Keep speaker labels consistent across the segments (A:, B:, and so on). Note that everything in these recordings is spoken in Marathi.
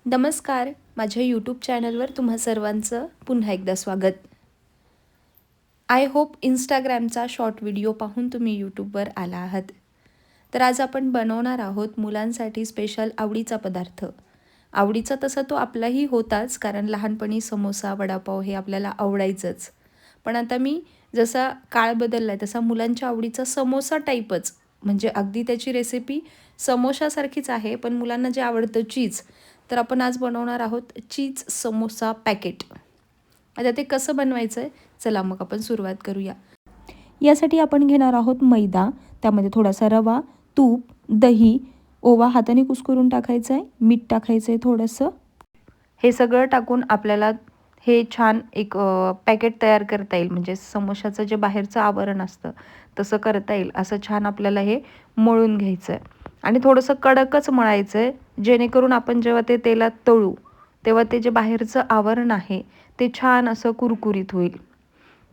A: नमस्कार. माझ्या यूट्यूब चॅनलवर तुम्हा सर्वांचं पुन्हा एकदा स्वागत. आय होप इंस्टाग्रामचा शॉर्ट व्हिडिओ पाहून तुम्ही यूट्यूबवर आला आहात. तर आज आपण बनवणार आहोत मुलांसाठी स्पेशल आवडीचा पदार्थ. आवडीचा तसा तो आपलाही होताच, कारण लहानपणी समोसा, वडापाव हे आपल्याला आवडायचंच. पण आता मी जसा काळ बदलला आहे तसा मुलांच्या आवडीचा समोसा टाईपच, म्हणजे अगदी त्याची रेसिपी समोशासारखीच आहे, पण मुलांना जे आवडतं चीज, तर आपण आज बनवणार आहोत चीज समोसा पॅकेट. आता ते कसं बनवायचं आहे, चला मग आपण सुरुवात करूया. यासाठी आपण घेणार आहोत मैदा, त्यामध्ये थोडासा रवा, तूप, दही, ओवा हाताने कुस्करून टाकायचं आहे, मीठ टाकायचं आहे थोडंसं. हे सगळं टाकून आपल्याला हे छान एक पॅकेट तयार करता येईल, म्हणजे समोशाचं जे बाहेरचं आवरण असतं तसं करता येईल असं छान आपल्याला हे मळून घ्यायचं आहे. आणि थोडंसं कडकच मळायचं आहे, जेणेकरून आपण जेव्हा ते तेलात तळू तेव्हा ते जे बाहेरचं आवरण आहे ते छान असं कुरकुरीत होईल.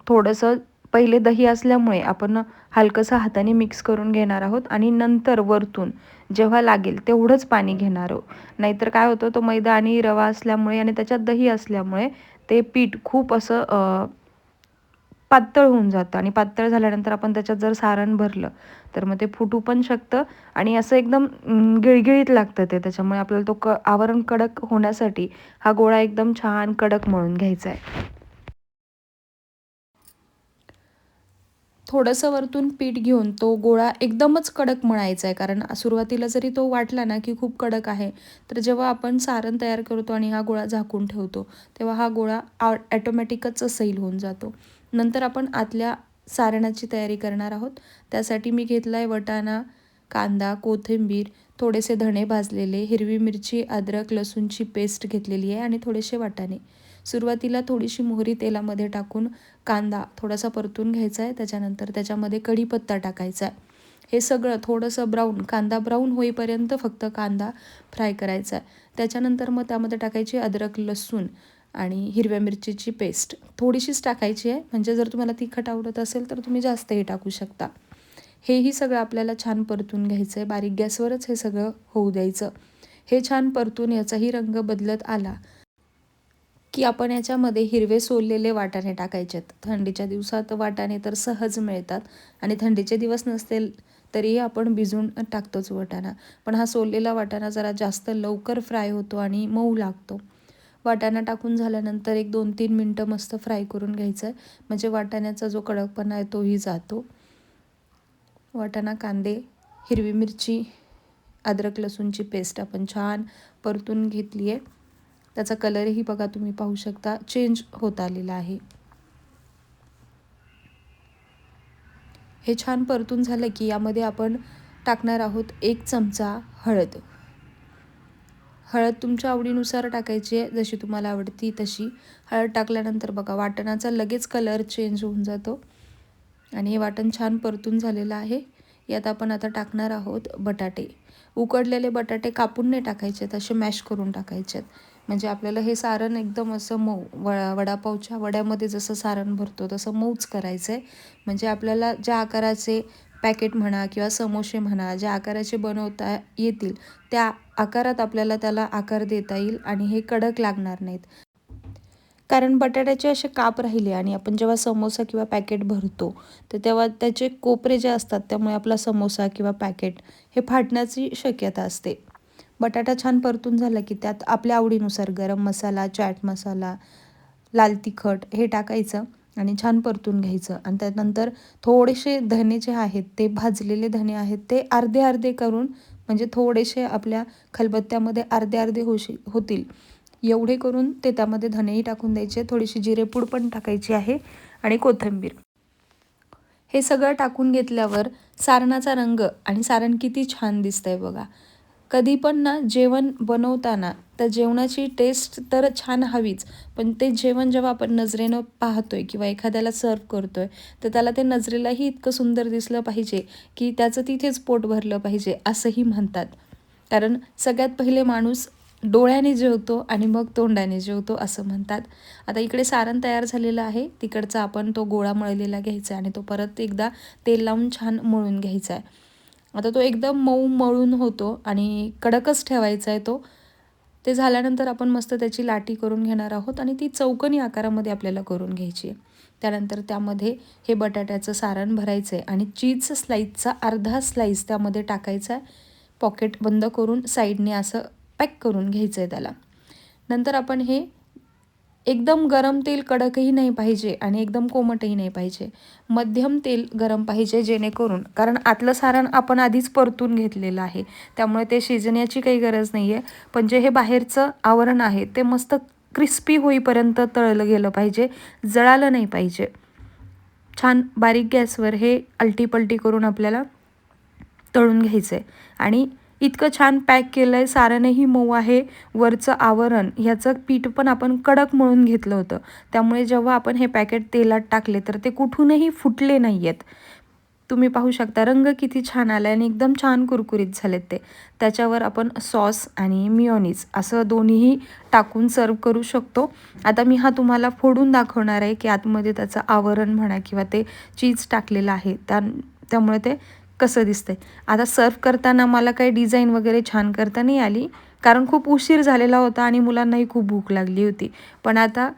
A: थोडंसं पहिले दही असल्यामुळे आपण हलकंसं हाताने मिक्स करून घेणार आहोत आणि नंतर वरतून जेव्हा लागेल तेवढंच पाणी घेणार आहोत. नाहीतर काय होतं, तो मैदा आणि रवा असल्यामुळे आणि त्याच्यात दही असल्यामुळे ते पीठ खूप असं पातळ होऊन जातं आणि पातळ झाल्यानंतर आपण त्याच्यात जर सारण भरलं तर मग ते फुटू पण शकतं आणि असं एकदम गिळगिळीत लागतं ते. त्याच्यामुळे आपल्याला तो आवरण कडक होण्यासाठी हा गोळा एकदम छान कडक मळून घ्यायचा आहे. थोडंसं वरतून पीठ घेऊन तो गोळा एकदमच कडक मळायचा आहे, कारण सुरुवातीला जरी तो वाटला ना की खूप कडक आहे, तर जेव्हा आपण सारण तयार करतो आणि हा गोळा झाकून ठेवतो तेव्हा हा गोळा ॲटोमॅटिकच सैल होऊन जातो. नंतर आपण आतल्या सारणाची तयारी करणार आहोत. त्यासाठी मी घेतला आहे वाटाणा, कांदा, कोथिंबीर, थोडेसे धणे भाजलेले, हिरवी मिरची, अद्रक, लसूणची पेस्ट घेतलेली आहे आणि थोडेसे वाटाणे. सुरुवातीला थोडीशी मोहरी तेलामध्ये टाकून कांदा थोडासा परतून घ्यायचा आहे. त्याच्यानंतर त्याच्यामध्ये कढीपत्ता टाकायचा आहे. हे सगळं थोडंसं कांदा ब्राऊन होईपर्यंत फक्त कांदा फ्राय करायचा आहे. त्याच्यानंतर मग त्यामध्ये टाकायची अद्रक, लसूण आणि हिरव्या मिरचीची पेस्ट थोडीशीच टाकायची आहे, म्हणजे जर तुम्हाला तिखट आवडत असेल तर तुम्ही जास्तही टाकू शकता. हेही सगळं आपल्याला छान परतून घ्यायचं आहे. बारीक गॅसवरच हे सगळं होऊ द्यायचं. हे छान परतून याचाही रंग बदलत आला की आपण याच्यामध्ये हिरवे सोललेले वाटाणे टाकायचे आहेत. थंडीच्या दिवसात वाटाणे तर सहज मिळतात आणि थंडीचे दिवस नसतील तरीही आपण भिजून टाकतोच वाटाणा. पण हा सोललेला वाटाणा जरा जास्त लवकर फ्राय होतो आणि मऊ लागतो. वाटाणा टाकून झाल्यानंतर एक 2-3 मिनटं मस्त फ्राय करून घ्यायचं आहे, म्हणजे वाटाण्याचा जो कडकपणा आहे तोही जातो. वाटाणा, कांदे, हिरवी मिरची, अद्रक लसूणची पेस्ट आपण छान परतून घेतली आहे. त्याचा कलरही बघा, तुम्ही पाहू शकता चेंज होत आलेला आहे. हे छान परतून झालं की यामध्ये आपण टाकणार आहोत 1 चमचा हळद. हळद तुमच्या आवडीनुसार टाकायची आहे, जशी तुम्हाला आवडती तशी. हळद टाकल्यानंतर बघा वाटणाचा लगेच कलर चेंज होऊन जातो आणि हे वाटण छान परतून झालेलं आहे. यात आपण आता टाकणार आहोत बटाटे. उकडलेले बटाटे कापून नाही टाकायचे आहेत, असे मॅश करून टाकायचे आहेत, म्हणजे आपल्याला हे सारण एकदम असं मऊ वडापावच्या वड्यामध्ये जसं सारण भरतो तसं मऊच करायचं आहे. म्हणजे आपल्याला ज्या आकाराचे पॅकेट म्हणा किंवा समोसे म्हणा, ज्या आकाराचे बनवता येतील त्या आकारात आपल्याला त्याला आकार देता येईल आणि हे कडक लागणार नाहीत. कारण बटाट्याचे असे काप राहिले आणि आपण जेव्हा समोसा किंवा पॅकेट भरतो तर तेव्हा त्याचे कोपरे जे असतात त्यामुळे आपला समोसा किंवा पॅकेट हे फाटण्याची शक्यता असते. बटाटा छान परतून झाला की त्यात आपल्या आवडीनुसार गरम मसाला, चाट मसाला, लाल तिखट हे टाकायचं आणि छान परतून घ्यायचं. आणि त्यानंतर थोडेसे धने जे आहेत ते भाजलेले धने आहेत ते अर्धे अर्धे करून, म्हणजे थोडेसे आपल्या खलबत्त्यामध्ये अर्धे अर्धे होतील एवढे करून ते त्यामध्ये धनेही टाकून द्यायचे. थोडीशी जिरेपूड पण टाकायची आहे आणि कोथिंबीर. हे सगळं टाकून घेतल्यावर सारणाचा रंग आणि सारण किती छान दिसतंय बघा. कधी पण ना जेवण बनवताना तर जेवणाची टेस्ट तर छान हवीच, पण ते जेवण जेव्हा आपण नजरेनं पाहतोय किंवा एखाद्याला सर्व करतोय तर त्याला ते नजरेलाही इतकं सुंदर दिसलं पाहिजे की त्याचं तिथेच पोट भरलं पाहिजे असंही म्हणतात. कारण सगळ्यात पहिले माणूस डोळ्याने जेवतो आणि मग तोंडाने जेवतो असं म्हणतात. आता इकडे सारण तयार झालेलं आहे. तिकडचा आपण तो गोळा मळलेला घ्यायचा आणि तो परत एकदा तेल लावून छान मळून घ्यायचा आहे. आता तो एकदम मऊ मळून होतो आणि कडकच ठेवायचा आहे तो. ते झाल्यानंतर आपण मस्त त्याची लाटी करून घेणार आहोत आणि ती चौकोनी आकारामध्ये आपल्याला करून घ्यायची आहे. त्यानंतर त्यामध्ये हे बटाट्याचं सारण भरायचं आहे आणि चीज स्लाईसचा अर्धा स्लाईस त्यामध्ये टाकायचा आहे. पॉकेट बंद करून साईडने असं पॅक करून घ्यायचं आहे त्याला. नंतर आपण हे एकदम गरम तेल कडकही नाही पाहिजे आणि एकदम कोमटही नाही पाहिजे, मध्यम तेल गरम पाहिजे, जेणेकरून कारण आतलं सारण आपण आधीच परतून घेतलेलं आहे त्यामुळे ते शिजण्याची काही गरज नाही आहे. पण जे हे बाहेरचं आवरण आहे ते मस्त क्रिस्पी होईपर्यंत तळलं गेलं पाहिजे, जळालं नाही पाहिजे. छान बारीक गॅसवर हे अलटीपलटी करून आपल्याला तळून घ्यायचं आहे आणि इतकं छान पॅक केलं आहे, सारणही मऊ आहे, वरचं आवरण ह्याचं पीठ पण आपण कडक मळून घेतलं होतं, त्यामुळे जेव्हा आपण हे पॅकेट तेलात टाकले तर ते कुठूनही फुटले नाही आहेत. तुम्ही पाहू शकता रंग किती छान आला आहे आणि एकदम छान कुरकुरीत झालेत ते. त्याच्यावर आपण सॉस आणि मिओनीज असं दोन्हीही टाकून सर्व करू शकतो. आता मी हा तुम्हाला फोडून दाखवणार आहे की आतमध्ये त्याचं आवरण म्हणा किंवा ते चीज टाकलेलं आहे त्यामुळे ते कसं दिसतंय. आता सर्व करताना मला काही डिझाईन वगैरे छान करता नाही आली, कारण खूप उशीर झालेला होता आणि मुलांनाही खूप भूक लागली होती. पण आता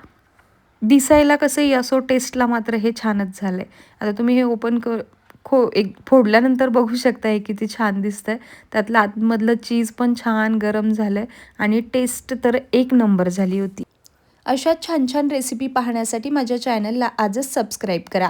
A: दिसायला कसंही असो, टेस्टला मात्र हे छानच झालं आहे. आता तुम्ही हे ओपन एक फोडल्यानंतर बघू शकता हे किती छान दिसतंय. त्यातलं आतमधलं चीज पण छान गरम झालं आहे आणि टेस्ट तर एक नंबर झाली होती. अशा छान छान रेसिपी पाहण्यासाठी माझ्या चॅनलला आजच सबस्क्राईब करा.